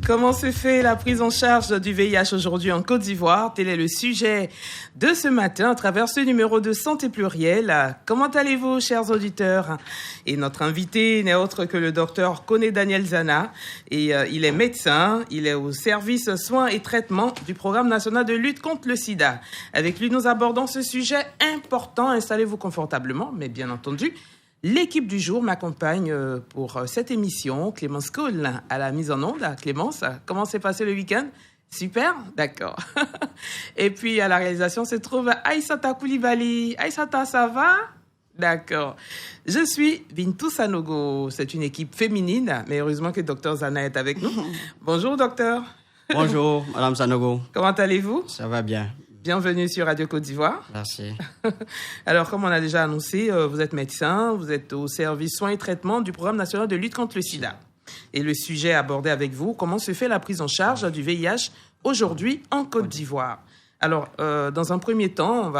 Comment se fait la prise en charge du VIH aujourd'hui en Côte d'Ivoire? Tel est le sujet de ce matin à travers ce numéro de Santé Plurielle. Comment allez-vous, chers auditeurs? Et notre invité n'est autre que le docteur Koné Daniel Zana. Et il est médecin, il est au service soins et traitements du programme national de lutte contre le sida. Avec lui, nous abordons ce sujet important. Installez-vous confortablement, mais bien entendu, l'équipe du jour m'accompagne pour cette émission. Clémence Cole à la mise en onde. Clémence, comment s'est passé le week-end? Super, d'accord. Et puis à la réalisation se trouve Aïssata Koulibaly. Aïssata, ça va? D'accord. Je suis Bintou Sanogo. C'est une équipe féminine, mais heureusement que Dr Zana est avec nous. Bonjour, docteur. Bonjour, Madame Sanogo. Comment allez-vous? Ça va bien. Bienvenue sur Radio Côte d'Ivoire. Merci. Alors, comme on a déjà annoncé, vous êtes médecin, vous êtes au service soins et traitements du programme national de lutte contre le sida. Et le sujet abordé avec vous, comment se fait la prise en charge du VIH aujourd'hui en Côte d'Ivoire? Alors, dans un premier temps,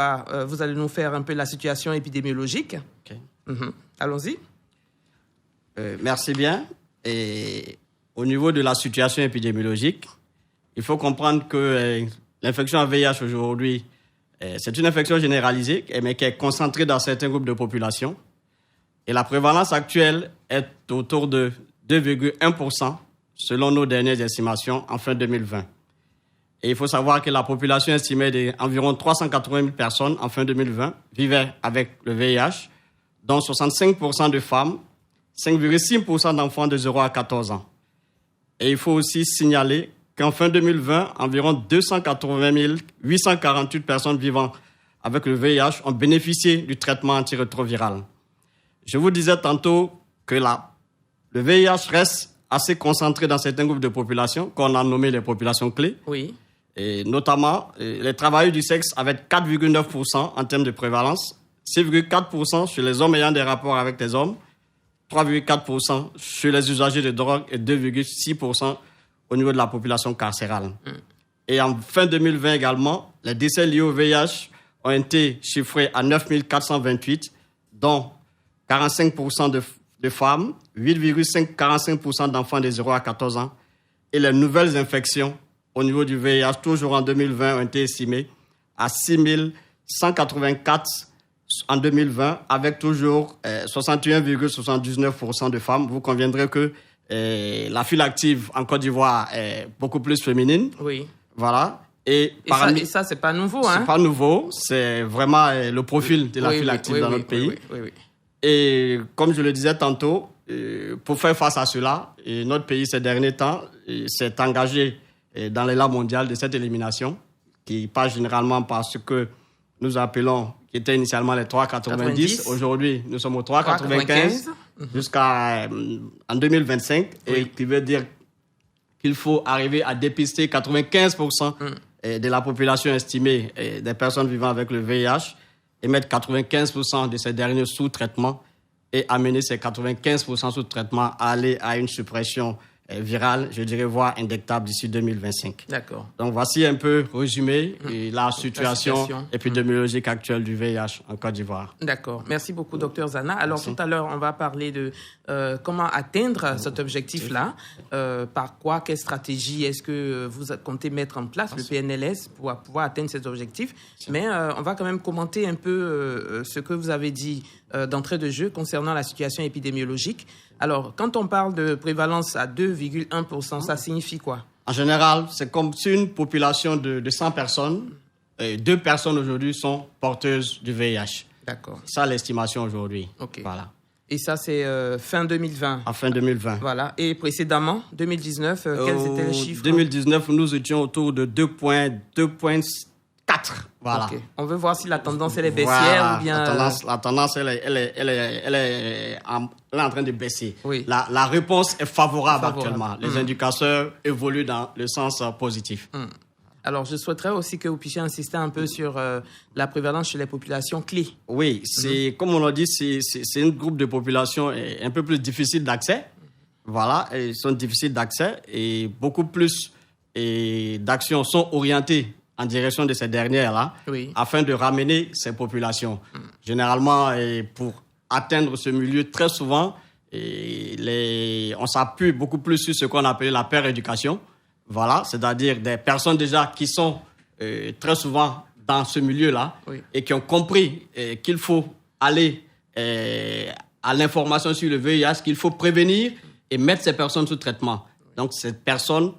vous allez nous faire un peu la situation épidémiologique. Okay. Allons-y. Merci bien. Et au niveau de la situation épidémiologique, il faut comprendre que l'infection à VIH aujourd'hui, c'est une infection généralisée, mais qui est concentrée dans certains groupes de population. Et la prévalence actuelle est autour de 2,1% selon nos dernières estimations en fin 2020. Et il faut savoir que la population estimée d'environ 380 000 personnes en fin 2020 vivait avec le VIH, dont 65% de femmes, 5,6% d'enfants de 0 à 14 ans. Et il faut aussi signaler qu'en fin 2020, environ 280 848 personnes vivant avec le VIH ont bénéficié du traitement antirétroviral. Je vous disais tantôt que le VIH reste assez concentré dans certains groupes de population, qu'on a nommé les populations clés. Oui. Et notamment, les travailleurs du sexe avec 4,9% en termes de prévalence, 6,4% chez les hommes ayant des rapports avec des hommes, 3,4% chez les usagers de drogue et 2,6% au niveau de la population carcérale. Et en fin 2020 également, les décès liés au VIH ont été chiffrés à 9 428, dont 45% de femmes, 8,45% d'enfants de 0 à 14 ans. Et les nouvelles infections au niveau du VIH, toujours en 2020, ont été estimées à 6 184 en 2020, avec toujours 61,79% de femmes. Vous conviendrez que la file active en Côte d'Ivoire est beaucoup plus féminine. Oui. Voilà. Et ça, c'est pas nouveau, hein? C'est pas nouveau. C'est vraiment le profil de la file active dans notre pays. Oui. Et comme je le disais tantôt, pour faire face à cela, notre pays, ces derniers temps, s'est engagé dans l'élan mondial de cette élimination, qui passe généralement par ce que nous appelons, qui était initialement les 3,90. Aujourd'hui, nous sommes au 3,95 jusqu'en 2025, et qui veut dire qu'il faut arriver à dépister 95% de la population estimée des personnes vivant avec le VIH et mettre 95% de ces derniers sous traitement et amener ces 95% sous traitement à aller à une suppression virale, je dirais, voire indétectable d'ici 2025. D'accord. Donc, voici un peu résumé la situation épidémiologique actuelle du VIH en Côte d'Ivoire. D'accord. Merci beaucoup, Dr Zana. Alors, tout à l'heure, on va parler de comment atteindre cet objectif-là. Par quoi, quelle stratégie est-ce que vous comptez mettre en place, le PNLS, pour pouvoir atteindre cet objectif? Mais on va quand même commenter un peu ce que vous avez dit d'entrée de jeu concernant la situation épidémiologique. Alors, quand on parle de prévalence à 2,1%, ça signifie quoi? En général, c'est comme si une population de 100 personnes, 2 personnes aujourd'hui sont porteuses du VIH. D'accord. C'est ça l'estimation aujourd'hui. OK. Voilà. Et ça, c'est fin 2020. En fin 2020. Voilà. Et précédemment, 2019, quels étaient les chiffres? 2019, nous étions autour de 2,4. Voilà. Okay. On veut voir si la tendance elle est baissière ou bien... La tendance elle est en train de baisser. Oui. La réponse est favorable actuellement. Les indicateurs évoluent dans le sens positif. Alors, je souhaiterais aussi que vous puissiez insister un peu sur la prévalence chez les populations clés. Oui, comme on l'a dit, c'est un groupe de population un peu plus difficile d'accès. Voilà, ils sont difficiles d'accès et beaucoup plus d'actions sont orientées en direction de ces dernières-là, afin de ramener ces populations. Généralement, pour atteindre ce milieu, très souvent, on s'appuie beaucoup plus sur ce qu'on appelle la péréducation, Voilà, c'est-à-dire des personnes déjà qui sont très souvent dans ce milieu-là et qui ont compris qu'il faut aller à l'information sur le VIH, qu'il faut prévenir et mettre ces personnes sous traitement. Donc, ces personnes,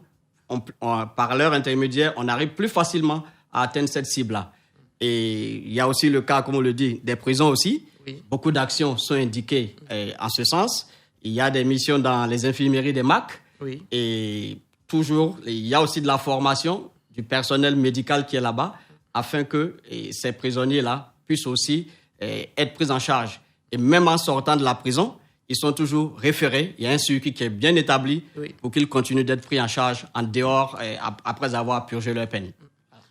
par leur intermédiaire, on arrive plus facilement à atteindre cette cible-là. Et il y a aussi le cas, comme on le dit, des prisons aussi. Oui. Beaucoup d'actions sont indiquées en ce sens. Il y a des missions dans les infirmeries des MAC. Oui. Et toujours, il y a aussi de la formation du personnel médical qui est là-bas afin que ces prisonniers-là puissent aussi être pris en charge. Et même en sortant de la prison, ils sont toujours référés. Il y a un circuit qui est bien établi pour qu'ils continuent d'être pris en charge en dehors après avoir purgé leur peine.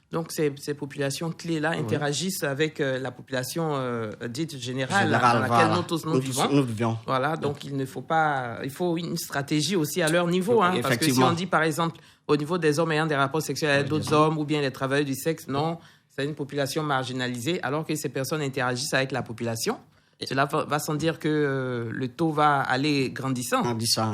Donc, ces populations clés-là interagissent avec la population dite générale dans laquelle nous tous nous vivons. Voilà, donc il faut une stratégie aussi à leur niveau. Hein, parce que si on dit, par exemple, au niveau des hommes ayant des rapports sexuels avec d'autres hommes ou bien les travailleurs du sexe, non, c'est une population marginalisée, alors que ces personnes interagissent avec la population. Cela va sans dire que le taux va aller grandissant.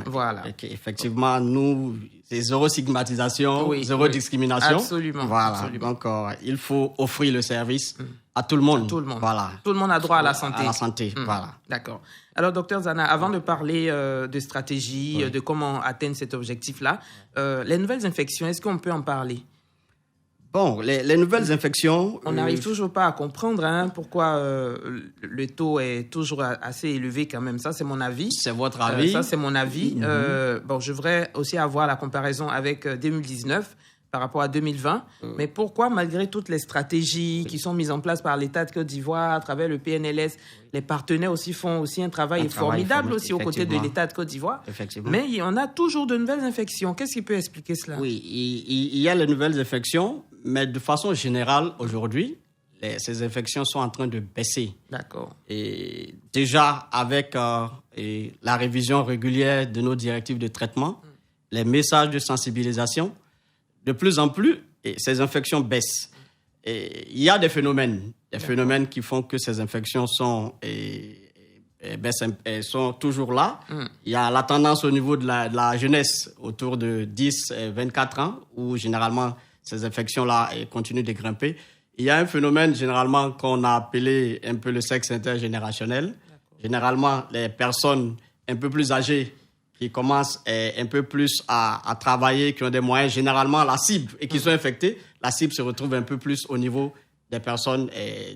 Voilà. Effectivement, nous, c'est zéro stigmatisation, zéro discrimination. Absolument. Voilà. Absolument. Donc, il faut offrir le service à tout le monde. Tout le monde. Voilà. Tout le monde a droit à la santé. À la santé, voilà. D'accord. Alors, docteur Zana, avant de parler de stratégie, de comment atteindre cet objectif-là, les nouvelles infections, est-ce qu'on peut en parler? Bon, les nouvelles infections... On n'arrive toujours pas à comprendre pourquoi le taux est toujours assez élevé quand même. Ça, c'est mon avis. C'est votre avis. Ça, c'est mon avis. Bon, je voudrais aussi avoir la comparaison avec 2019 par rapport à 2020. Mais pourquoi, malgré toutes les stratégies qui sont mises en place par l'État de Côte d'Ivoire, à travers le PNLS, les partenaires aussi font aussi un travail formidable aussi aux côtés de l'État de Côte d'Ivoire. Mais on a toujours de nouvelles infections. Qu'est-ce qui peut expliquer cela? Oui, il y a les nouvelles infections, mais de façon générale, aujourd'hui, ces infections sont en train de baisser. D'accord. Et déjà, avec la révision régulière de nos directives de traitement, les messages de sensibilisation, de plus en plus, ces infections baissent. Et il y a des phénomènes qui font que ces infections sont toujours là. Il y a la tendance au niveau de la jeunesse, autour de 10 et 24 ans, où généralement ces infections-là continuent de grimper. Il y a un phénomène généralement qu'on a appelé un peu le sexe intergénérationnel. Généralement, les personnes un peu plus âgées qui commencent un peu plus à travailler, qui ont des moyens, généralement la cible, et qui sont infectées, la cible se retrouve un peu plus au niveau des personnes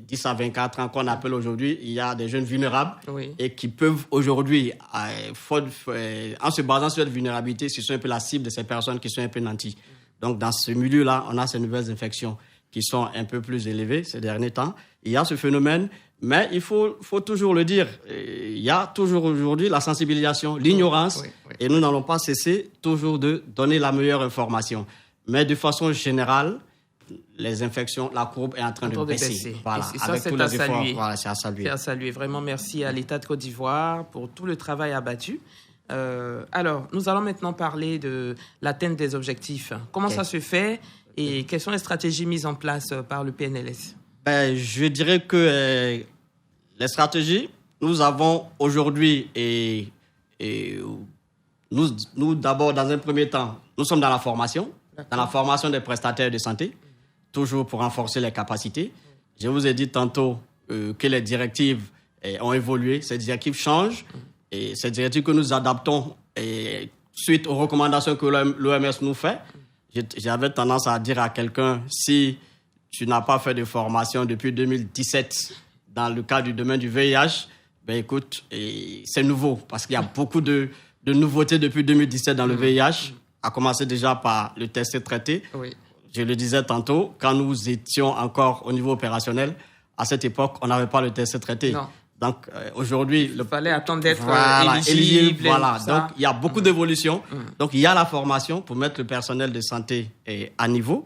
10 à 24 ans qu'on appelle aujourd'hui. Il y a des jeunes vulnérables et qui peuvent aujourd'hui, en se basant sur cette vulnérabilité, ce sont un peu la cible de ces personnes qui sont un peu nanties. Donc dans ce milieu-là, on a ces nouvelles infections qui sont un peu plus élevées ces derniers temps. Il y a ce phénomène, mais il faut toujours le dire, il y a toujours aujourd'hui la sensibilisation, l'ignorance, et nous n'allons pas cesser toujours de donner la meilleure information. Mais de façon générale, les infections, la courbe est en train de baisser. Voilà, et ça, avec c'est tous à les saluer. efforts. Voilà, c'est à saluer. C'est à saluer. Vraiment, merci à l'État de Côte d'Ivoire pour tout le travail abattu. Alors, nous allons maintenant parler de l'atteinte des objectifs. Comment ça se fait et quelles sont les stratégies mises en place par le PNLS? Je dirais que les stratégies, nous avons aujourd'hui, nous d'abord, dans un premier temps, nous sommes dans la formation des prestataires de santé, toujours pour renforcer les capacités. Je vous ai dit tantôt que les directives ont évolué, ces directives changent, et ces directives que nous adaptons suite aux recommandations que l'OMS nous fait. J'avais tendance à dire à quelqu'un, si tu n'as pas fait de formation depuis 2017 dans le cadre du domaine du VIH, ben écoute, c'est nouveau parce qu'il y a beaucoup de nouveautés depuis 2017 dans le VIH, à commencer déjà par le test et traité. Oui. Je le disais tantôt, quand nous étions encore au niveau opérationnel, à cette époque, on n'avait pas le test et traité. Non. Donc aujourd'hui, il fallait attendre d'être éligible. Voilà. Donc il y a beaucoup d'évolutions. Donc il y a la formation pour mettre le personnel de santé à niveau.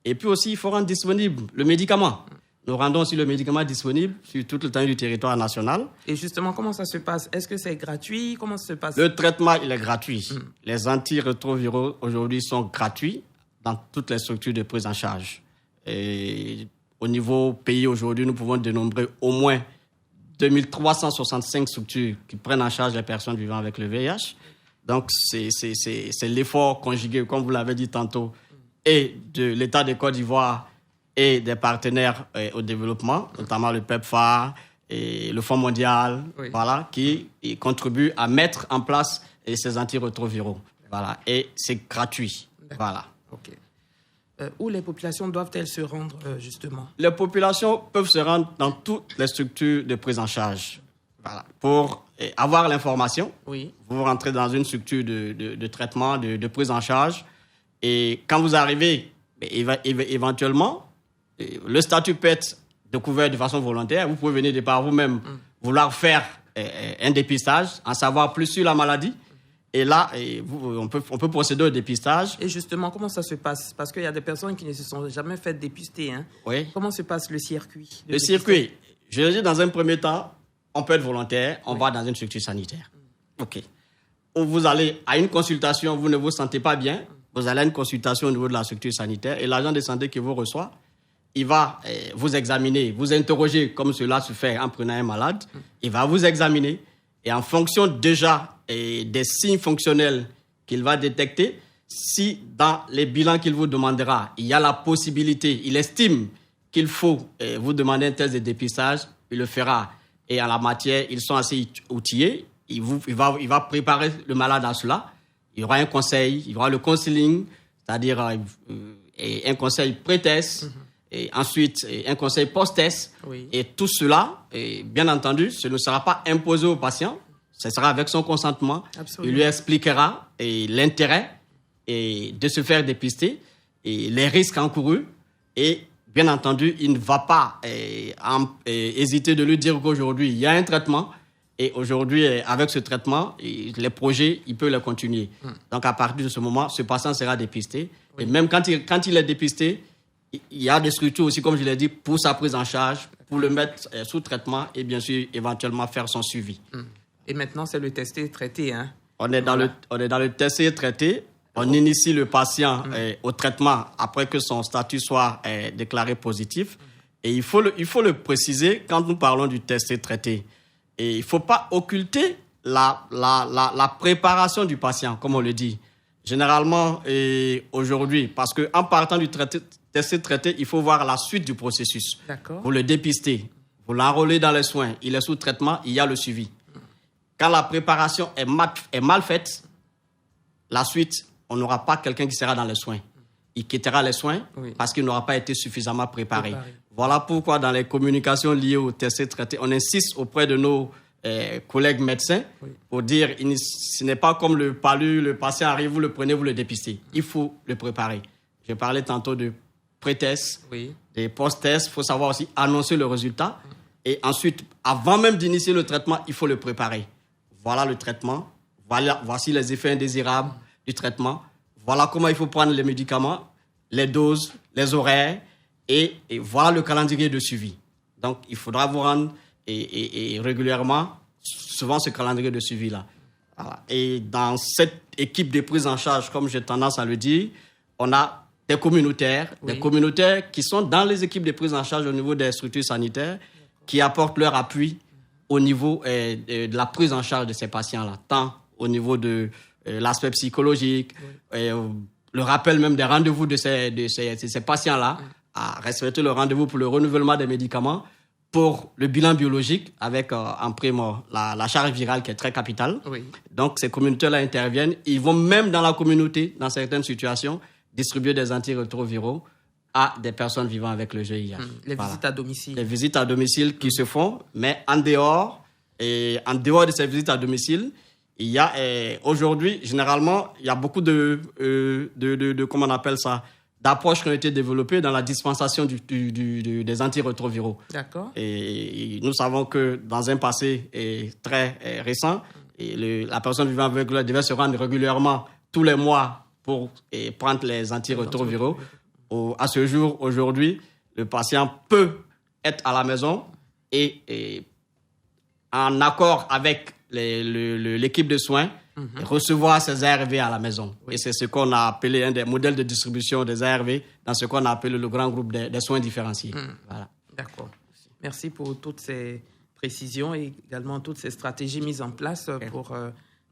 Et puis aussi, il faut rendre disponible le médicament. Nous rendons aussi le médicament disponible sur tout le temps du territoire national. Et justement, comment ça se passe? Est-ce que c'est gratuit? Comment ça se passe? Le traitement, il est gratuit. Les antirétroviraux aujourd'hui sont gratuits dans toutes les structures de prise en charge. Et au niveau pays aujourd'hui, nous pouvons dénombrer au moins 2365 structures qui prennent en charge les personnes vivant avec le VIH. Donc, c'est l'effort conjugué, comme vous l'avez dit tantôt, et de l'État de Côte d'Ivoire et des partenaires au développement, notamment le PEPFAR et le Fonds mondial, voilà, qui contribuent à mettre en place ces antirétroviraux. Voilà, et c'est gratuit. Voilà. OK. Où les populations doivent-elles se rendre, justement? Les populations peuvent se rendre dans toutes les structures de prise en charge. Voilà. Pour avoir l'information, vous rentrez dans une structure de traitement, de prise en charge. Et quand vous arrivez, éventuellement, le statut peut être découvert de façon volontaire. Vous pouvez venir de par vous-même vouloir faire un dépistage, en savoir plus sur la maladie. Et là, on peut procéder au dépistage. Et justement, comment ça se passe? Parce qu'il y a des personnes qui ne se sont jamais fait dépister. Hein. Oui. Comment se passe le circuit? Le circuit, je le dis dans un premier temps, on peut être volontaire, on va dans une structure sanitaire. OK. Ou vous allez à une consultation, vous ne vous sentez pas bien, vous allez à une consultation au niveau de la structure sanitaire et l'agent de santé qui vous reçoit, il va vous examiner, vous interroger comme cela se fait en prenant un malade. Il va vous examiner et en fonction déjà des signes fonctionnels qu'il va détecter, si dans les bilans qu'il vous demandera, il y a la possibilité, il estime qu'il faut vous demander un test de dépistage, il le fera. Et en la matière, ils sont assez outillés. Il va préparer le malade à cela. Il y aura un conseil, il y aura le counseling, c'est-à-dire un conseil pré-test, et ensuite un conseil post-test. Et tout cela, bien entendu, ce ne sera pas imposé au patient. Ce sera avec son consentement. Absolument. Il lui expliquera l'intérêt de se faire dépister et les risques encourus. Et bien entendu, il ne va pas hésiter de lui dire qu'aujourd'hui, il y a un traitement. Et aujourd'hui, avec ce traitement, les projets, il peut les continuer. Donc, à partir de ce moment, ce patient sera dépisté. Et même quand il est dépisté, il y a des structures aussi, comme je l'ai dit, pour sa prise en charge, pour le mettre sous traitement et bien sûr, éventuellement faire son suivi. Et maintenant, c'est le testé traité. Hein? On est dans le testé traité. On initie le patient au traitement après que son statut soit déclaré positif. Et il faut le préciser quand nous parlons du testé traité. Et il ne faut pas occulter la préparation du patient, comme on le dit. Généralement, aujourd'hui, parce qu'en partant du testé traité, il faut voir la suite du processus. D'accord. Vous le dépistez, vous l'enrôlez dans les soins, il est sous traitement, il y a le suivi. Quand la préparation est mal faite, la suite, on n'aura pas quelqu'un qui sera dans les soins. Il quittera les soins parce qu'il n'aura pas été suffisamment préparé. Voilà pourquoi dans les communications liées au testé traité, on insiste auprès de nos collègues médecins pour dire ce n'est pas comme le palu, le patient arrive, vous le prenez, vous le dépistez. Il faut le préparer. Je parlais tantôt de pré-test, des post-tests. Il faut savoir aussi annoncer le résultat. Et ensuite, avant même d'initier le traitement, il faut le préparer. Voilà le traitement. Voici les effets indésirables du traitement. Voilà comment il faut prendre les médicaments, les doses, les horaires. Et voilà le calendrier de suivi. Donc, il faudra vous rendre et régulièrement, souvent ce calendrier de suivi-là. Voilà. Et dans cette équipe de prise en charge, comme j'ai tendance à le dire, on a des communautaires qui sont dans les équipes de prise en charge au niveau des structures sanitaires, qui apportent leur appui au niveau de la prise en charge de ces patients-là, tant au niveau de l'aspect psychologique, le rappel même des rendez-vous de ces patients-là, à respecter le rendez-vous pour le renouvellement des médicaments, pour le bilan biologique, avec en prime la charge virale qui est très capitale. Donc, ces communautaires-là interviennent. Ils vont même dans la communauté, dans certaines situations, distribuer des antirétroviraux à des personnes vivant avec le VIH. Les visites à domicile. Les visites à domicile qui se font, mais en dehors de ces visites à domicile, il y a aujourd'hui, généralement, il y a beaucoup de comment on appelle ça, d'approches qui ont été développées dans la dispensation des antirétroviraux. D'accord. Et nous savons que dans un passé très récent, la personne vivant avec le VIH devait se rendre régulièrement tous les mois pour prendre les antirétroviraux. À ce jour, aujourd'hui, le patient peut être à la maison et en accord avec l'équipe de soins, recevoir ces ARV à la maison. Et c'est ce qu'on a appelé un des modèles de distribution des ARV dans ce qu'on a appelé le grand groupe des soins différenciés. Voilà. D'accord. Merci pour toutes ces précisions et également toutes ces stratégies mises en place pour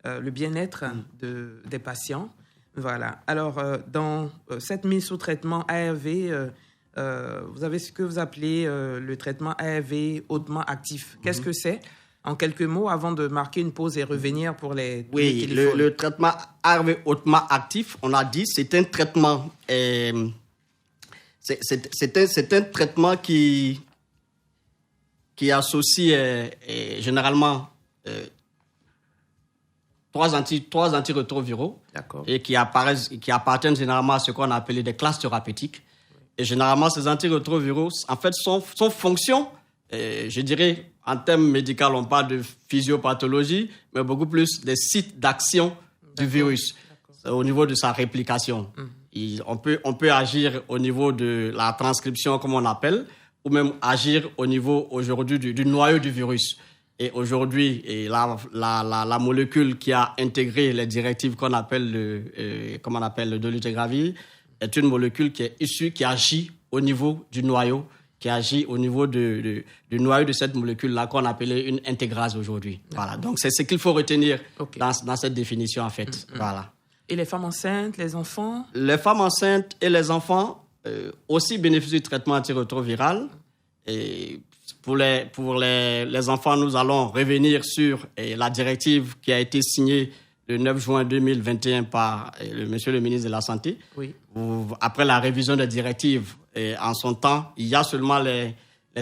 le bien-être des patients. Voilà. Alors, dans cette mise sous traitement ARV, vous avez ce que vous appelez le traitement ARV hautement actif. Qu'est-ce que c'est? En quelques mots, avant de marquer une pause et revenir pour les... Oui, le traitement ARV hautement actif, on a dit, c'est un traitement... c'est un traitement qui associe généralement trois antirétroviraux et qui appartiennent généralement à ce qu'on a appelé des classes thérapeutiques. Et généralement, ces antirétroviraux, en fait, sont fonction, je dirais, en termes médicaux, on parle de physiopathologie, mais beaucoup plus des sites d'action du virus au niveau de sa réplication. On peut agir au niveau de la transcription, comme on appelle, ou même agir au niveau aujourd'hui du noyau du virus. Et aujourd'hui, la molécule qui a intégré les directives qu'on appelle le dolutegravir est une molécule qui est issue, qui agit au niveau du noyau, qui agit au niveau du noyau de cette molécule-là qu'on appelait une intégrase aujourd'hui. Voilà. Donc, c'est ce qu'il faut retenir dans cette définition, en fait. Voilà. Et les femmes enceintes, les enfants? Les femmes enceintes et les enfants aussi bénéficient du traitement antirétroviral. Et pour les enfants, nous allons revenir sur la directive qui a été signée le 9 juin 2021 par monsieur le ministre de la Santé. Oui. Après la révision des directives, en son temps, il y a seulement les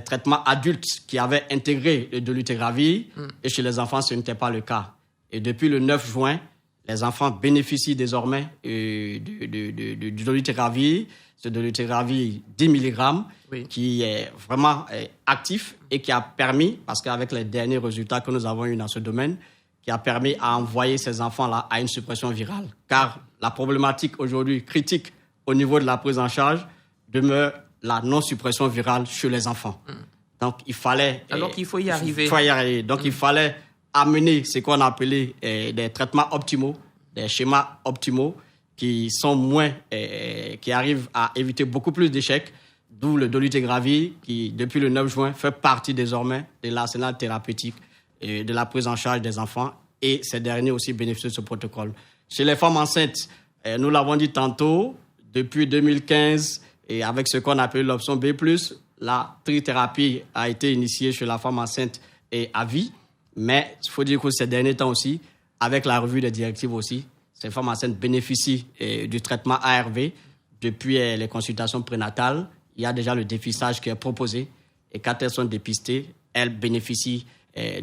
traitements adultes qui avaient intégré le dolutegravir et chez les enfants, ce n'était pas le cas. Et depuis le 9 juin, les enfants bénéficient désormais du dolutegravir, ce dolutegravir 10 mg, qui est vraiment actif et qui a permis, parce qu'avec les derniers résultats que nous avons eus dans ce domaine, qui a permis à envoyer ces enfants-là à une suppression virale. Car la problématique aujourd'hui critique au niveau de la prise en charge demeure la non-suppression virale chez les enfants. Donc, il fallait... Alors qu'il faut y arriver. Donc, il fallait amener ce qu'on appelait des traitements optimaux, des schémas optimaux qui sont qui arrivent à éviter beaucoup plus d'échecs, d'où le dolutegravir qui, depuis le 9 juin, fait partie désormais de l'arsenal thérapeutique et de la prise en charge des enfants, et ces derniers aussi bénéficient de ce protocole. Chez les femmes enceintes, nous l'avons dit tantôt, depuis 2015, et avec ce qu'on appelle l'option B+, la trithérapie a été initiée chez la femme enceinte et à vie, mais il faut dire que ces derniers temps aussi, avec la revue des directives aussi, ces femmes enceintes bénéficient du traitement ARV depuis les consultations prénatales. Il y a déjà le dépistage qui est proposé, et quand elles sont dépistées, elles bénéficient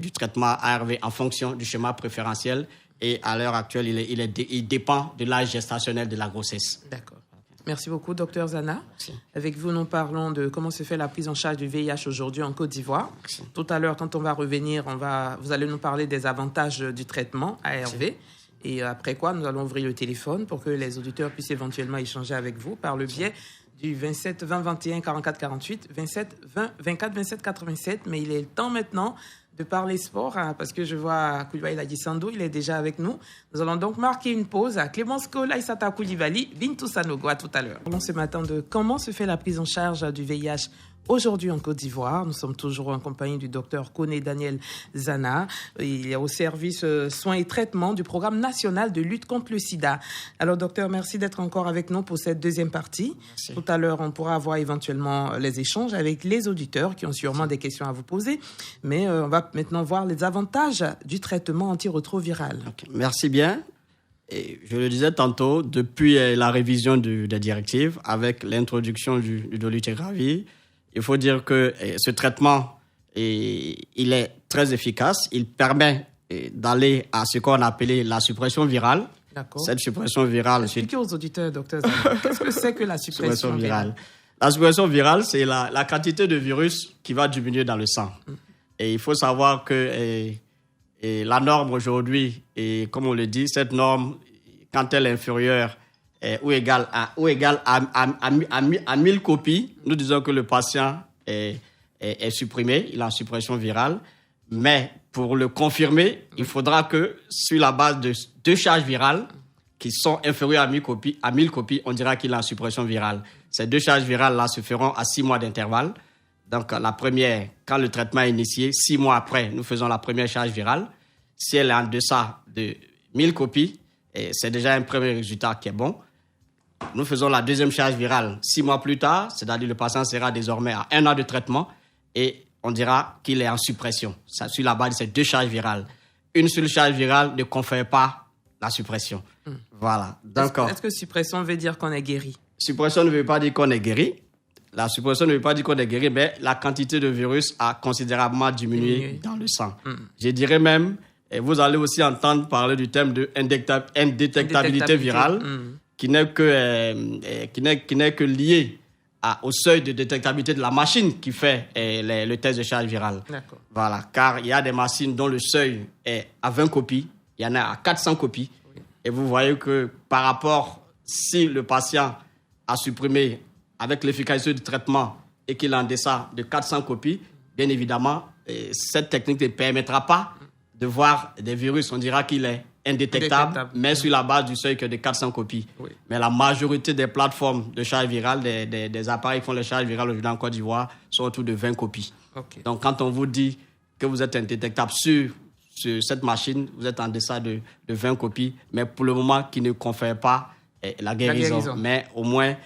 du traitement ARV en fonction du schéma préférentiel, et à l'heure actuelle, il dépend de l'âge gestationnel de la grossesse. D'accord. Merci beaucoup, Dr Zana. Merci. Avec vous, nous parlons de comment se fait la prise en charge du VIH aujourd'hui en Côte d'Ivoire. Merci. Tout à l'heure, quand on va revenir, vous allez nous parler des avantages du traitement ARV. Merci. Et après quoi, nous allons ouvrir le téléphone pour que les auditeurs puissent éventuellement échanger avec vous par le biais du 27 20 21 44 48, 27 20 24 27 87. Mais il est le temps maintenant de parler sport, parce que je vois Koulibaly Ladjisando, il est déjà avec nous. Nous allons donc marquer une pause à Clémence Kola, Aïssata Koulibaly, Bintou Sanogo. À tout à l'heure. Parlons ce matin de comment se fait la prise en charge du VIH aujourd'hui en Côte d'Ivoire. Nous sommes toujours en compagnie du docteur Koné Daniel Zana. Il est au service soins et traitements du programme national de lutte contre le sida. Alors docteur, merci d'être encore avec nous pour cette deuxième partie. Merci. Tout à l'heure, on pourra avoir éventuellement les échanges avec les auditeurs qui ont sûrement des questions à vous poser. Mais on va maintenant voir les avantages du traitement antirétroviral. Okay. Merci bien. Et je le disais tantôt, depuis la révision des directives, avec l'introduction du dolutegravir, il faut dire que ce traitement, il est très efficace. Il permet d'aller à ce qu'on appelait la suppression virale. D'accord. Cette suppression virale... Expliquez aux auditeurs, docteur Zana, qu'est-ce que c'est que la suppression virale? La suppression virale, c'est la quantité de virus qui va diminuer dans le sang. Et il faut savoir que la norme aujourd'hui, et comme on le dit, cette norme, quand elle est inférieure ou égale à 1000 copies, nous disons que le patient est supprimé, il est en suppression virale. Mais pour le confirmer, il faudra que, sur la base de 2 charges virales qui sont inférieures à 1000 copies, on dira qu'il est en suppression virale. Ces 2 charges virales-là se feront à 6 mois d'intervalle. Donc, la première, quand le traitement est initié, 6 mois après, nous faisons la première charge virale. Si elle est en deçà de 1000 copies, et c'est déjà un premier résultat qui est bon. Nous faisons la deuxième charge virale 6 mois plus tard, c'est-à-dire le patient sera désormais à 1 an de traitement et on dira qu'il est en suppression. Ça sur la base de ces 2 charges virales. Une seule charge virale ne confère pas la suppression. Voilà. D'accord. Est-ce que suppression veut dire qu'on est guéri? Suppression ne veut pas dire qu'on est guéri. La suppression ne veut pas dire qu'on est guéri, mais la quantité de virus a considérablement diminué dans le sang. Je dirais même, et vous allez aussi entendre parler du thème de indétectabilité virale, qui n'est que lié au seuil de détectabilité de la machine qui fait le test de charge virale. D'accord. Voilà, car il y a des machines dont le seuil est à 20 copies, il y en a à 400 copies. Oui. Et vous voyez que par rapport, si le patient a supprimé avec l'efficacité du traitement et qu'il est en deçà de 400 copies, bien évidemment, cette technique ne permettra pas de voir des virus. On dira qu'il est indétectable, mais sur la base du seuil que de 400 copies. Oui. Mais la majorité des plateformes de charge virale, des appareils qui font les charges virales aujourd'hui en Côte d'Ivoire, sont autour de 20 copies. Okay. Donc, quand on vous dit que vous êtes indétectable sur cette machine, vous êtes en deçà de 20 copies, mais pour le moment, qui ne confère pas la guérison. Mais au moins,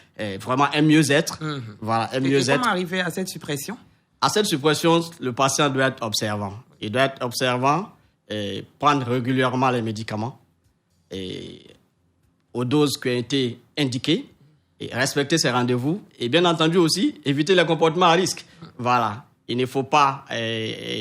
vraiment un mieux-être. Voilà, un mieux-être. Comment arriver à cette suppression? À cette suppression, le patient doit être observant. Il doit être observant, prendre régulièrement les médicaments aux doses qui ont été indiquées, et respecter ses rendez-vous, et bien entendu aussi, éviter les comportements à risque. Voilà. Il ne faut pas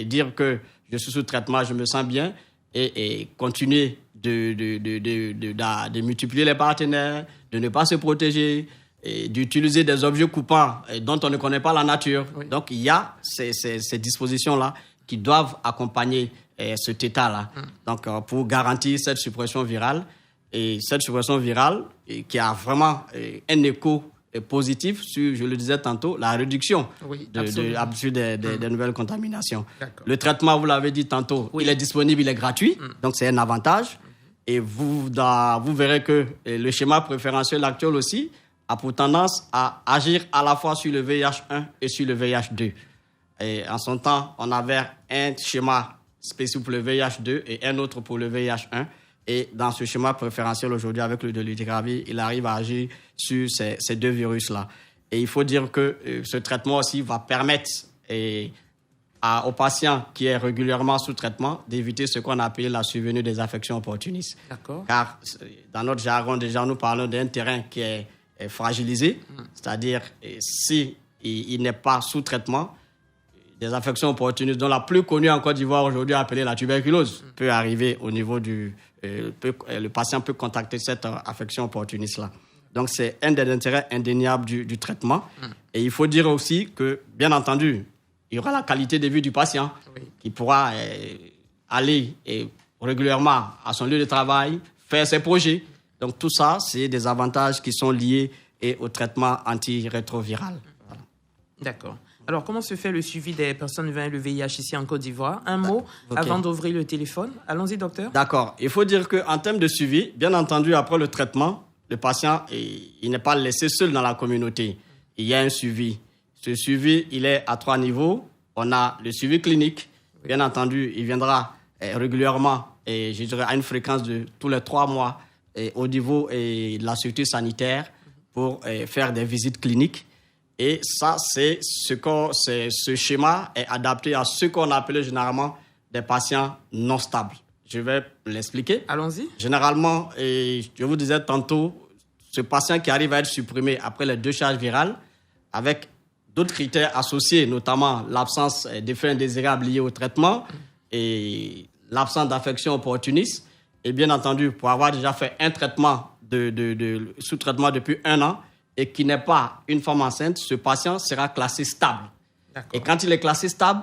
dire que je suis sous traitement, je me sens bien, et continuer de multiplier les partenaires, de ne pas se protéger, et d'utiliser des objets coupants dont on ne connaît pas la nature. Oui. Donc, il y a ces dispositions-là qui doivent accompagner cet état-là. Donc, pour garantir cette suppression virale, et cette suppression virale qui a vraiment un écho positif sur, je le disais tantôt, la réduction des nouvelles contaminations. D'accord. Le traitement, vous l'avez dit tantôt, il est disponible, il est gratuit, donc c'est un avantage. Et vous verrez que le schéma préférentiel actuel aussi a pour tendance à agir à la fois sur le VIH1 et sur le VIH2. Et en son temps, on avait un schéma spécifique pour le VIH2 et un autre pour le VIH1. Et dans ce schéma préférentiel aujourd'hui, avec le dolutegravir, il arrive à agir sur ces 2 virus-là. Et il faut dire que ce traitement aussi va permettre aux patients qui est régulièrement sous traitement d'éviter ce qu'on appelle la survenue des affections opportunistes. D'accord. Car dans notre jargon, déjà, nous parlons d'un terrain qui est fragilisé, c'est-à-dire si il n'est pas sous traitement, des affections opportunistes, dont la plus connue en Côte d'Ivoire aujourd'hui appelée la tuberculose, peut arriver au niveau le patient peut contacter cette affection opportuniste-là. Donc, c'est un des intérêts indéniables du traitement. Et il faut dire aussi que, bien entendu, il y aura la qualité de vie du patient qui pourra aller régulièrement à son lieu de travail, faire ses projets. Donc, tout ça, c'est des avantages qui sont liés au traitement antirétroviral. Voilà. D'accord. Alors, comment se fait le suivi des personnes vivant le VIH ici en Côte d'Ivoire? Un mot avant d'ouvrir le téléphone. Allons-y, docteur. D'accord. Il faut dire qu'en termes de suivi, bien entendu, après le traitement, le patient il n'est pas laissé seul dans la communauté. Il y a un suivi. Ce suivi, il est à 3 niveaux. On a le suivi clinique. Bien entendu, il viendra régulièrement, je dirais à une fréquence de tous les 3 mois, au niveau de la sécurité sanitaire pour faire des visites cliniques. Et ça, ce schéma est adapté à ce qu'on appelle généralement des patients non stables. Je vais l'expliquer. Allons-y. Généralement, je vous disais tantôt, ce patient qui arrive à être supprimé après les 2 charges virales, avec d'autres critères associés, notamment l'absence d'effets indésirables liés au traitement et l'absence d'affection opportuniste, et bien entendu, pour avoir déjà fait un traitement sous traitement depuis 1 an, et qui n'est pas une femme enceinte, ce patient sera classé stable. D'accord. Et quand il est classé stable,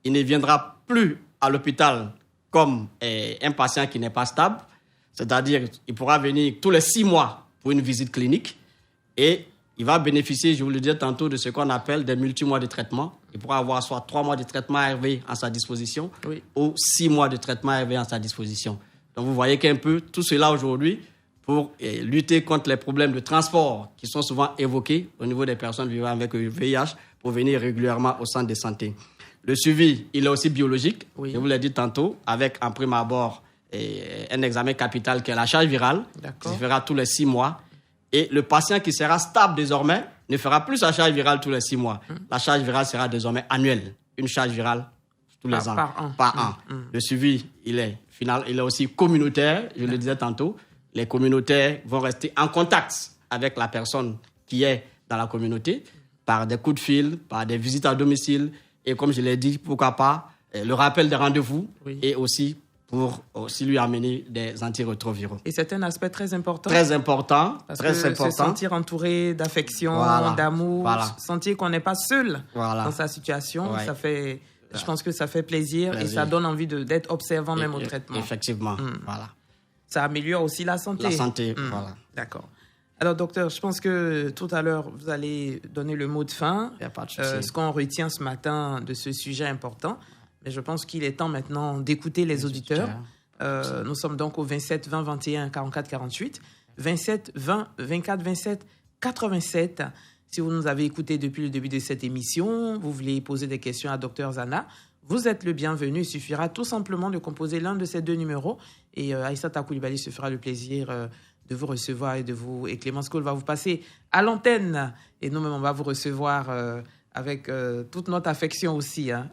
il ne viendra plus à l'hôpital comme un patient qui n'est pas stable. C'est-à-dire qu'il pourra venir tous les 6 mois pour une visite clinique et il va bénéficier, je vous le disais tantôt, de ce qu'on appelle des multi-mois de traitement. Il pourra avoir soit 3 mois de traitement ARV en sa disposition ou 6 mois de traitement ARV en sa disposition. Donc vous voyez qu'un peu tout cela aujourd'hui, pour lutter contre les problèmes de transport qui sont souvent évoqués au niveau des personnes vivant avec le VIH pour venir régulièrement au centre de santé. Le suivi, il est aussi biologique, je vous l'ai dit tantôt, avec en prime abord un examen capital qui est la charge virale, qui se fera tous les 6 mois. Et le patient qui sera stable désormais ne fera plus sa charge virale tous les 6 mois. La charge virale sera désormais annuelle. Une charge virale tous les ans. Par an. Le suivi, il est aussi communautaire, je le disais tantôt. Les communautaires vont rester en contact avec la personne qui est dans la communauté par des coups de fil, par des visites à domicile et comme je l'ai dit, pourquoi pas, le rappel des rendez-vous et aussi pour aussi lui amener des antirétroviraux. Et c'est un aspect très important. Très important. Parce très que important. Se sentir entouré d'affection, d'amour, sentir qu'on n'est pas seul dans sa situation, ça fait, je pense que ça fait plaisir. Et ça donne envie d'être observant même au traitement. Effectivement, voilà. Ça améliore aussi la santé. La santé, voilà. D'accord. Alors, docteur, je pense que tout à l'heure, vous allez donner le mot de fin. Il n'y a pas de souci. Ce qu'on retient ce matin de ce sujet important. Mais je pense qu'il est temps maintenant d'écouter les auditeurs. Nous sommes donc au 27 20 21 44 48. 27 20 24 27 87. Si vous nous avez écoutés depuis le début de cette émission, vous voulez poser des questions à Dr Zana, vous êtes le bienvenu. Il suffira tout simplement de composer l'un de ces 2 numéros. Et Aïssata Coulibaly se fera le plaisir de vous recevoir et Clémence Cole va vous passer à l'antenne. Et nous-mêmes, on va vous recevoir avec toute notre affection aussi. Hein.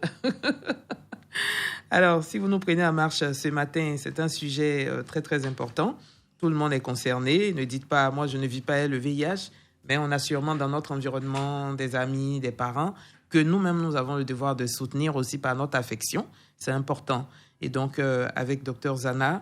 Alors, si vous nous prenez en marche ce matin, c'est un sujet très, très important. Tout le monde est concerné. Ne dites pas, moi, je ne vis pas le VIH, mais on a sûrement dans notre environnement des amis, des parents, que nous-mêmes, nous avons le devoir de soutenir aussi par notre affection. C'est important. Et donc, avec Dr Zana,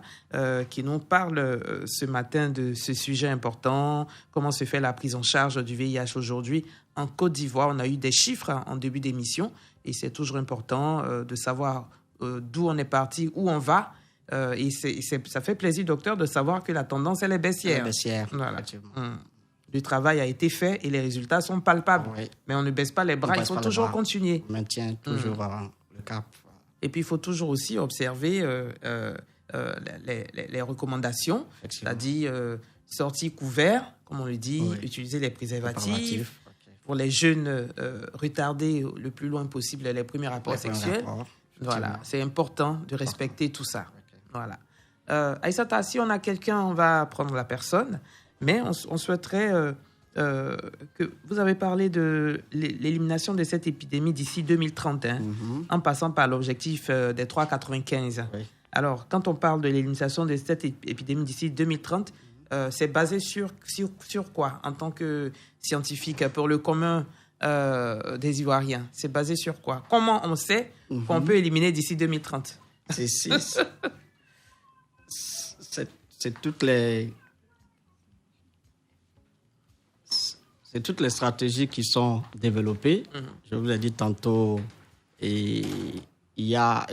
qui nous parle ce matin de ce sujet important, comment se fait la prise en charge du VIH aujourd'hui en Côte d'Ivoire. On a eu des chiffres en début d'émission et c'est toujours important de savoir d'où on est parti, où on va. Et ça fait plaisir, docteur, de savoir que la tendance, elle est baissière. Elle est baissière, voilà. Le travail a été fait et les résultats sont palpables. Oui. Mais on ne baisse pas les bras, il faut toujours continuer. On maintient toujours le cap. Et puis, il faut toujours aussi observer les recommandations, c'est-à-dire sortir couvert, comme on le dit, utiliser les préservatifs. Pour les jeunes, retarder le plus loin possible les premiers rapports sexuels. Voilà, c'est important de respecter tout ça. Voilà. Aïssata, si on a quelqu'un, on va prendre la personne, mais on souhaiterait que vous avez parlé de l'élimination de cette épidémie d'ici 2030, en passant par l'objectif des 3,95. Oui. Alors, quand on parle de l'élimination de cette épidémie d'ici 2030, c'est basé sur quoi en tant que scientifique pour le commun des Ivoiriens? C'est basé sur quoi? Comment on sait qu'on peut éliminer d'ici 2030? C'est toutes les stratégies qui sont développées. Je vous l'ai dit tantôt, il y a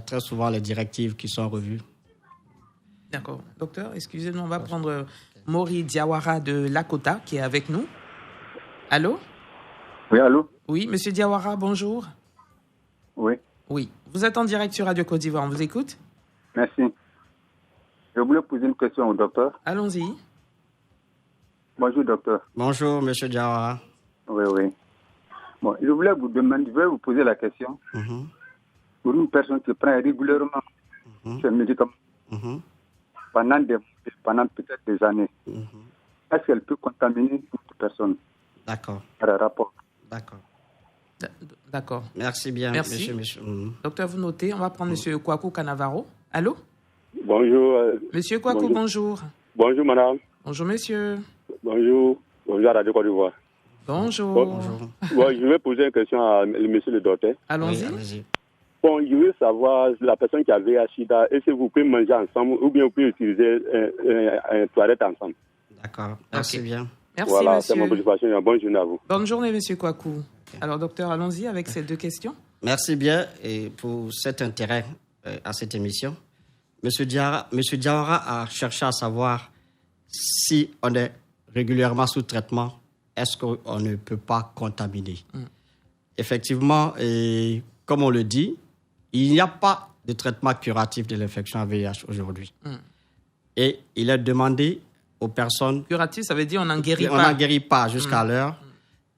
très souvent les directives qui sont revues. D'accord. Docteur, excusez-nous, on va prendre Mori Diawara de Lakota qui est avec nous. Allô? Oui, allô? Oui, monsieur Diawara, bonjour. Oui. Oui, vous êtes en direct sur Radio Côte d'Ivoire, on vous écoute. Merci. Je voulais poser une question au docteur. Allons-y. Bonjour, docteur. Bonjour, monsieur Diawara. Oui. Bon, je voulais vous poser la question. Pour une personne qui prend régulièrement ce médicament, pendant peut-être des années, est-ce qu'elle peut contaminer une personne? D'accord. Par rapport. D'accord. Merci bien, merci. Monsieur. Docteur, vous notez, on va prendre monsieur Kwaku Kanavaro. Allô? Bonjour. Monsieur Kwaku, bonjour. Bonjour, madame. Bonjour, monsieur. Bonjour à Radio Côte d'Ivoire. Bonjour. Bon, je vais poser une question à monsieur le docteur. Allons-y. Allez-y. Bon, je veux savoir, la personne qui a VIH-Sida, est-ce que vous pouvez manger ensemble ou bien vous pouvez utiliser une toilette ensemble? D'accord, merci bien. Merci, voilà, monsieur. c'est mon préoccupation. Bonne journée à vous. Bonne journée, monsieur Kwaku. Alors, docteur, allons-y avec ces 2 questions. Merci bien et pour cet intérêt à cette émission. Monsieur Diawara a cherché à savoir si on est régulièrement sous traitement, est-ce qu'on ne peut pas contaminer? Effectivement, et comme on le dit, il n'y a pas de traitement curatif de l'infection à VIH aujourd'hui. Et il est demandé aux personnes... Curatif, ça veut dire on n'en guérit pas. On n'en guérit pas jusqu'à l'heure.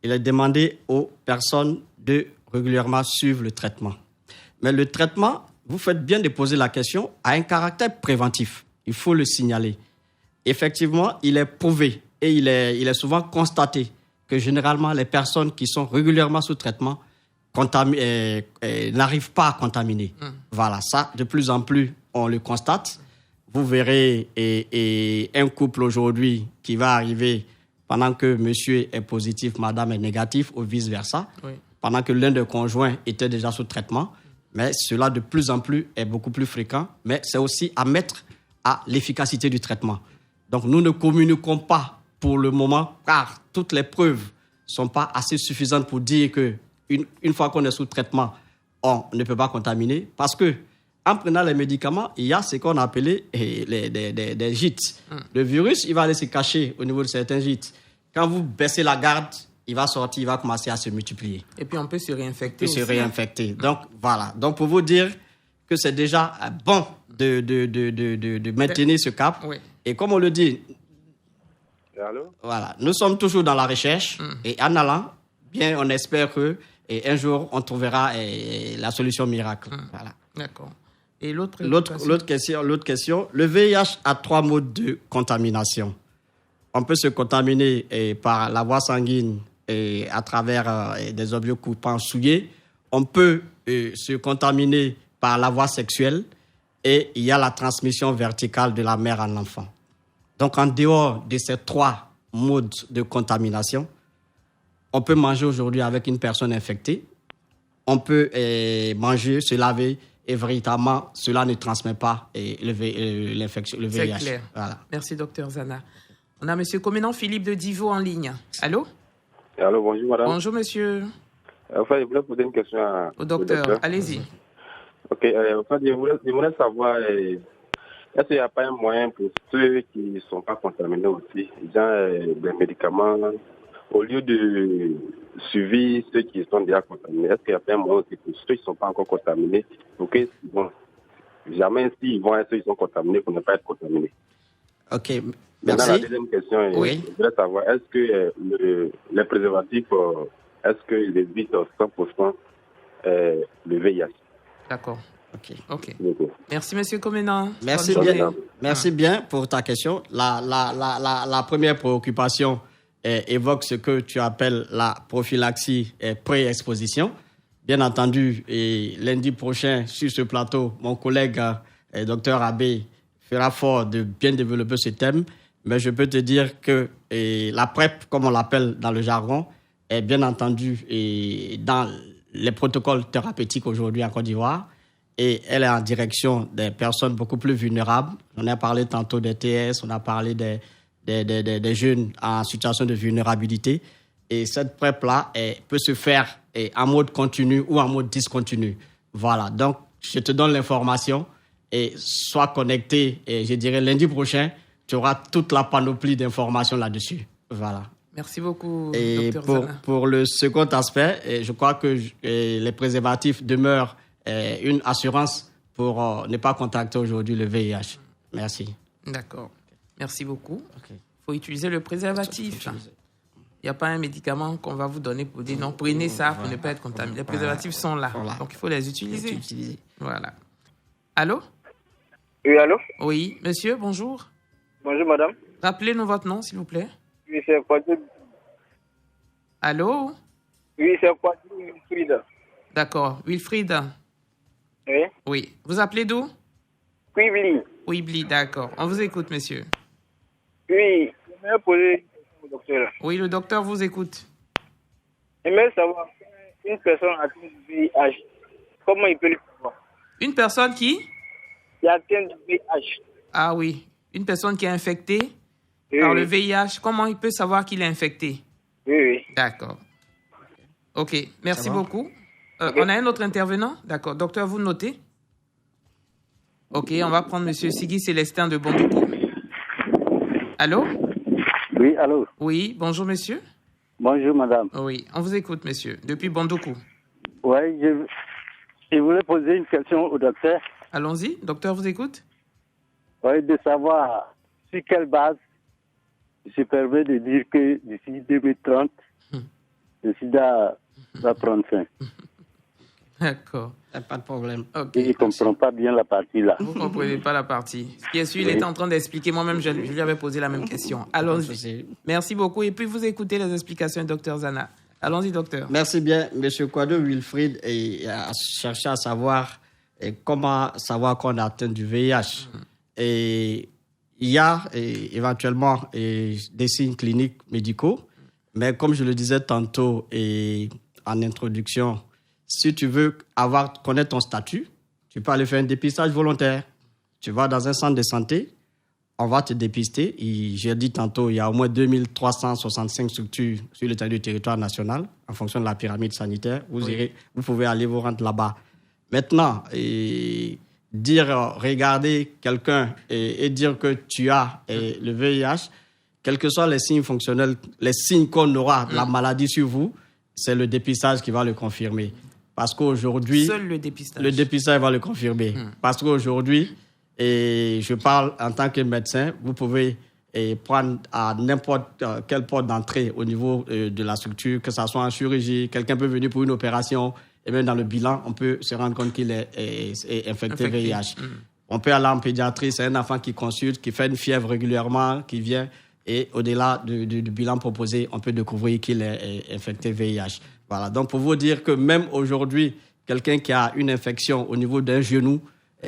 Il est demandé aux personnes de régulièrement suivre le traitement. Mais le traitement vous faites bien de poser la question, a un caractère préventif. Il faut le signaler. Effectivement, il est prouvé et il est souvent constaté que généralement, les personnes qui sont régulièrement sous traitement n'arrivent pas à contaminer. Voilà, ça, de plus en plus, on le constate. Vous verrez un couple aujourd'hui qui va arriver pendant que monsieur est positif, madame est négative ou vice-versa, pendant que l'un des conjoints était déjà sous traitement. Mais cela, de plus en plus, est beaucoup plus fréquent. Mais c'est aussi à mettre à l'efficacité du traitement. Donc, nous ne communiquons pas pour le moment, car toutes les preuves ne sont pas assez suffisantes pour dire qu'une fois qu'on est sous traitement, on ne peut pas contaminer. Parce que en prenant les médicaments, il y a ce qu'on a appelé des gîtes. Le virus, il va aller se cacher au niveau de certains gîtes. Quand vous baissez la garde, il va sortir, il va commencer à se multiplier. Et puis on peut se réinfecter aussi. Donc, voilà. Donc, pour vous dire que c'est déjà bon de maintenir ce cap. Oui. Et comme on le dit, voilà, nous sommes toujours dans la recherche. Et en allant, bien, on espère qu'un jour, on trouvera la solution miracle. Voilà. D'accord. Et l'autre question, le VIH a 3 modes de contamination. On peut se contaminer par la voie sanguine et à travers des objets coupants souillés. On peut se contaminer par la voie sexuelle et il y a la transmission verticale de la mère à l'enfant. Donc, en dehors de ces 3 modes de contamination, on peut manger aujourd'hui avec une personne infectée. On peut manger, se laver et véritablement, cela ne transmet pas l'infection, le VIH. C'est clair. Voilà. Merci, docteur Zana. On a M. Comenant Philippe de Divo en ligne. Allô? Allô, bonjour madame. Bonjour monsieur. Enfin, je voulais poser une question au docteur. Allez-y. Ok, enfin, je voulais savoir, est-ce qu'il n'y a pas un moyen pour ceux qui ne sont pas contaminés aussi, des médicaments, au lieu de suivre ceux qui sont déjà contaminés, est-ce qu'il n'y a pas un moyen aussi pour ceux qui ne sont pas encore contaminés, pour que, jamais s'ils vont être ceux qui sont contaminés pour ne pas être contaminés? Ok, merci. Maintenant, la deuxième question, je voulais savoir, est-ce que les préservatifs, est-ce qu'ils évitent 100% le VIH? D'accord. Ok. Merci, monsieur Comenant. Merci bien pour ta question. La première préoccupation évoque ce que tu appelles la prophylaxie pré-exposition. Bien entendu, et lundi prochain, sur ce plateau, mon collègue Dr Abbé fera fort de bien développer ce thème. Mais je peux te dire que la PrEP, comme on l'appelle dans le jargon, est bien entendu dans les protocoles thérapeutiques aujourd'hui en Côte d'Ivoire. Et elle est en direction des personnes beaucoup plus vulnérables. On a parlé tantôt des TS, on a parlé des jeunes en situation de vulnérabilité. Et cette PrEP-là peut se faire en mode continu ou en mode discontinu. Voilà, donc je te donne l'information et sois connecté. Et je dirais lundi prochain, tu auras toute la panoplie d'informations là-dessus. Voilà. Merci beaucoup, et Dr Zana. Pour le second aspect, je crois que les préservatifs demeurent une assurance pour ne pas contracter aujourd'hui le VIH. Merci. D'accord. Merci beaucoup. Il faut utiliser le préservatif. Il n'y a pas un médicament qu'on va vous donner pour dire non, prenez ça pour ne pas être contaminé. Les préservatifs sont là. Donc, il faut les utiliser. Voilà. Allô? Oui, allô? Oui, monsieur, bonjour. Bonjour, madame. Rappelez-nous votre nom, s'il vous plaît. Oui, c'est Kwadji. Allô? Oui, c'est Kwadji Wilfried. D'accord. Wilfried? Oui. Oui. Vous appelez d'où? Quibli. Quibli, d'accord. On vous écoute, monsieur. Oui, je vais poser une question au docteur. Oui, le docteur vous écoute. J'aimerais savoir, une personne atteinte du VIH, comment il peut le savoir? Une personne qui est atteinte du VIH. Ah oui. Une personne qui est infectée par le VIH, comment il peut savoir qu'il est infecté? Oui. D'accord. Ok, merci beaucoup. On a un autre intervenant? D'accord. Docteur, vous notez? Ok, on va prendre M. Sigui Célestin de Bondoukou. Allô? Oui, allô? Oui, bonjour monsieur. Bonjour madame. Oui, on vous écoute monsieur, depuis Bondoukou. Oui, je voulais poser une question au docteur. Allons-y, docteur vous écoute. Oui, de savoir sur quelle base il se permet de dire que d'ici 2030, le sida va prendre fin. D'accord. Pas de problème. Okay. Je ne comprends pas bien la partie là. Vous ne comprenez pas la partie. Ce qui est sûr, il était en train d'expliquer. Moi-même, je lui avais posé la même question. Allons-y. Merci beaucoup. Et puis, vous écoutez les explications du Dr Zana. Allons-y, docteur. Merci bien. Monsieur Kouado Wilfried a cherché à savoir comment savoir qu'on est atteint du VIH. Et il y a éventuellement des signes cliniques médicaux, mais comme je le disais tantôt en introduction, si tu veux connaître ton statut, tu peux aller faire un dépistage volontaire. Tu vas dans un centre de santé, on va te dépister. J'ai dit tantôt, il y a au moins 2365 structures sur l'étendue du territoire national, en fonction de la pyramide sanitaire. Vous pouvez aller vous rendre là-bas. Maintenant, regarder quelqu'un et dire que tu as le VIH, quels que soient les signes fonctionnels, les signes qu'on aura de la maladie sur vous, c'est le dépistage qui va le confirmer. Parce qu'aujourd'hui... Seul le dépistage. Le dépistage va le confirmer. Parce qu'aujourd'hui, et je parle en tant que médecin, vous pouvez prendre à n'importe quelle porte d'entrée au niveau de la structure, que ce soit en chirurgie, quelqu'un peut venir pour une opération, et même dans le bilan, on peut se rendre compte qu'il est infecté VIH. On peut aller en pédiatrie, c'est un enfant qui consulte, qui fait une fièvre régulièrement, qui vient, et au-delà du bilan proposé, on peut découvrir qu'il est infecté VIH. Voilà. Donc, pour vous dire que même aujourd'hui, quelqu'un qui a une infection au niveau d'un genou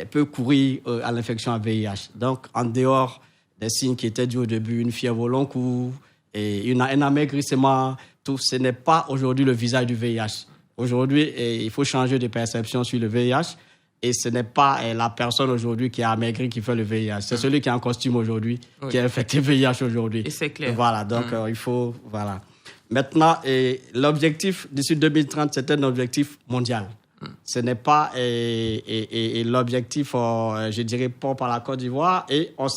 peut courir à l'infection à VIH. Donc, en dehors des signes qui étaient dus au début, une fièvre au long cours, et un amaigrissement, tout, ce n'est pas aujourd'hui le visage du VIH. Aujourd'hui, il faut changer de perception sur le VIH. Et ce n'est pas la personne aujourd'hui qui a amaigri qui fait le VIH. C'est celui qui est en costume aujourd'hui qui a infecté VIH aujourd'hui. Et c'est clair. Voilà, donc il faut... Voilà. Maintenant, l'objectif d'ici 2030, c'est un objectif mondial. Ce n'est pas l'objectif, je dirais, pas par la Côte d'Ivoire. Et on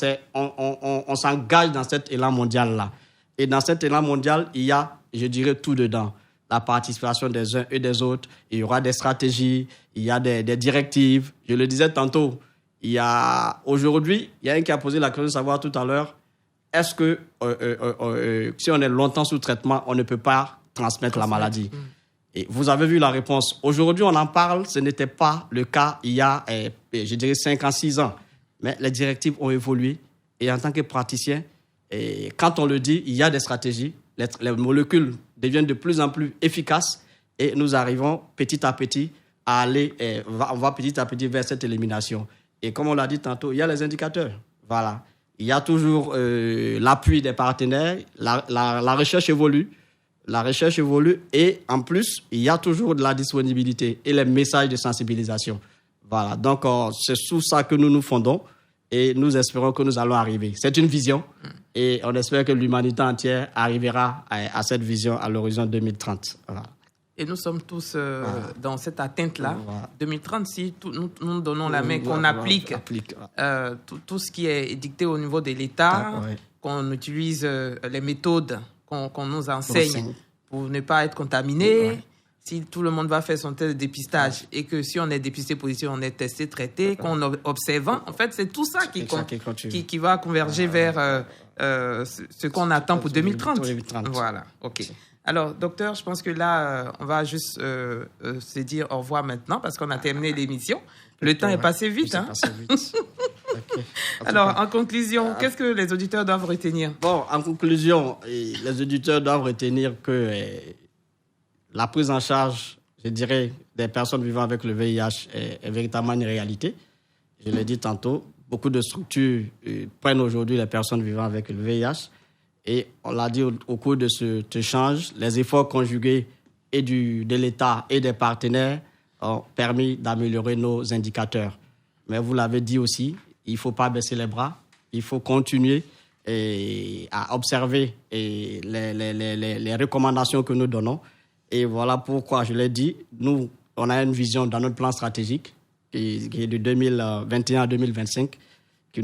s'engage dans cet élan mondial-là. Et dans cet élan mondial, il y a, je dirais, tout dedans. La participation des uns et des autres. Il y aura des stratégies, il y a des directives. Je le disais tantôt, aujourd'hui, il y a un qui a posé la question de savoir tout à l'heure, est-ce que si on est longtemps sous traitement, on ne peut pas transmettre la maladie? Et vous avez vu la réponse. Aujourd'hui, on en parle, ce n'était pas le cas il y a, je dirais, 5 ans, 6 ans. Mais les directives ont évolué. Et en tant que praticien, quand on le dit, il y a des stratégies. Les molécules deviennent de plus en plus efficaces et nous arrivons petit à petit à aller, on va petit à petit vers cette élimination. Et comme on l'a dit tantôt, il y a les indicateurs. Voilà. Il y a toujours l'appui des partenaires, la recherche évolue. La recherche évolue et en plus, il y a toujours de la disponibilité et les messages de sensibilisation. Voilà, donc c'est sous ça que nous nous fondons et nous espérons que nous allons arriver. C'est une vision et on espère que l'humanité entière arrivera à cette vision à l'horizon 2030. Voilà. Et nous sommes tous dans cette atteinte-là. Voilà. 2030, si nous donnons la main, qu'on applique tout ce qui est dicté au niveau de l'État, qu'on utilise les méthodes qu'on nous enseigne pour ne pas être contaminé. Si tout le monde va faire son test de dépistage et que si on est dépisté positif, on est testé, traité, qu'on observe, en fait, c'est tout ça qui va converger vers ce qu'on attend pour 2030. Voilà, OK. Alors, docteur, je pense que là, on va juste se dire au revoir maintenant parce qu'on a terminé l'émission. Le temps est passé vite. Okay. Alors, en conclusion, qu'est-ce que les auditeurs doivent retenir? Bon, en conclusion, les auditeurs doivent retenir que la prise en charge, je dirais, des personnes vivant avec le VIH est véritablement une réalité. Je l'ai dit tantôt, beaucoup de structures prennent aujourd'hui les personnes vivant avec le VIH. Et on l'a dit au cours de cet échange, les efforts conjugués de l'État et des partenaires ont permis d'améliorer nos indicateurs. Mais vous l'avez dit aussi, il ne faut pas baisser les bras, il faut continuer à observer les recommandations que nous donnons. Et voilà pourquoi, je l'ai dit, nous, on a une vision dans notre plan stratégique qui est de 2021 à 2025 qui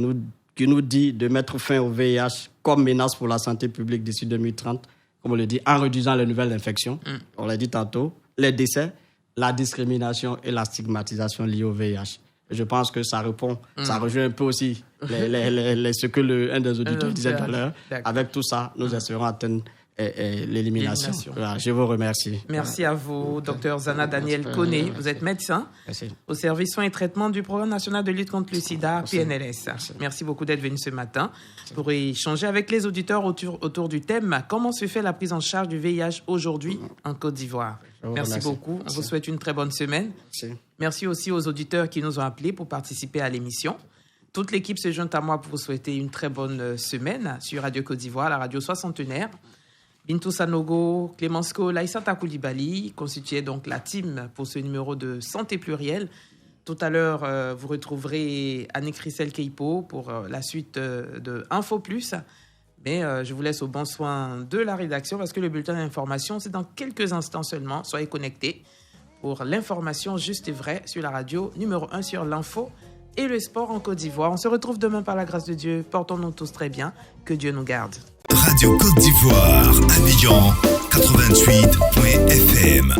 nous dit de mettre fin au VIH comme menace pour la santé publique d'ici 2030, comme on le dit, en réduisant les nouvelles infections. On l'a dit tantôt, les décès, la discrimination et la stigmatisation liées au VIH. Je pense que ça répond, ça rejoint un peu aussi ce que un des auditeurs disait tout à l'heure. Avec tout ça, nous espérons atteindre l'élimination. Voilà, je vous remercie. Merci à vous, Dr Zana Daniel Koné. Vous êtes médecin au service soins et traitement du Programme national de lutte contre le sida, PNLS. Merci beaucoup d'être venu ce matin pour échanger avec les auditeurs autour du thème « Comment se fait la prise en charge du VIH aujourd'hui en Côte d'Ivoire ?» Merci beaucoup. On vous souhaite une très bonne semaine. Merci aussi aux auditeurs qui nous ont appelés pour participer à l'émission. Toute l'équipe se joint à moi pour vous souhaiter une très bonne semaine sur Radio Côte d'Ivoire, la radio soixantenaire. Bintou Sanogo, Clémence Ko, Laïsata Koulibaly constituaient donc la team pour ce numéro de Santé Plurielle. Tout à l'heure, vous retrouverez Annick Rissel-Keipo pour la suite de Info Plus. Mais je vous laisse au bon soin de la rédaction parce que le bulletin d'information, c'est dans quelques instants seulement. Soyez connectés pour l'information juste et vraie sur la radio numéro 1 sur l'info et le sport en Côte d'Ivoire. On se retrouve demain par la grâce de Dieu. Portons-nous tous très bien. Que Dieu nous garde. Radio Côte d'Ivoire, Abidjan 88.fm.